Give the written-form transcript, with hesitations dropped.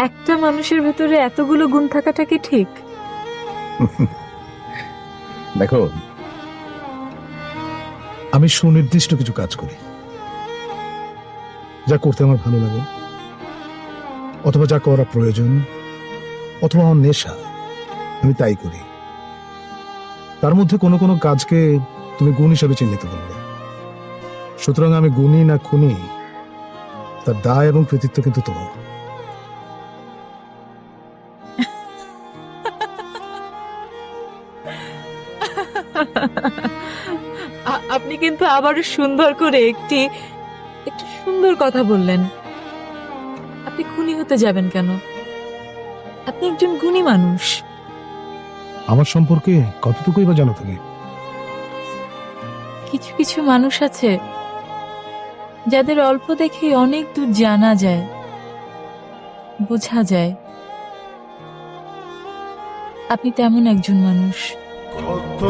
একটা মানুষের ভেতরে এতগুলো গুণ থাকাটা কি ঠিক? দেখো, আমি সুনির্দিষ্ট কিছু কাজ করি, যা করতে আমার ভালো লাগে, অথবা যা করা প্রয়োজন, অথবা আমার নেশা, আমি তাই করি। তার মধ্যে কোনো কোনো কাজকে তুমি গুণ হিসাবে চিহ্নিত করবে। সুতরাং আমি গুণী না খুনি, তার দায় এবং কৃতিত্ব কিন্তু তোমার। আপনি কিন্তু আবারও সুন্দর করে একটি সুন্দর কথা বললেন। আপনি খুনি হতে যাবেন কেন? আপনি একজন গুণী মানুষ। আমার সম্পর্কে কতটুকুই বা জানো তুমি? কিছু কিছু মানুষ আছে যাদের অল্প দেখে অনেক দূর জানা যায়, বোঝা যায়। আপনি তেমন একজন মানুষ। কত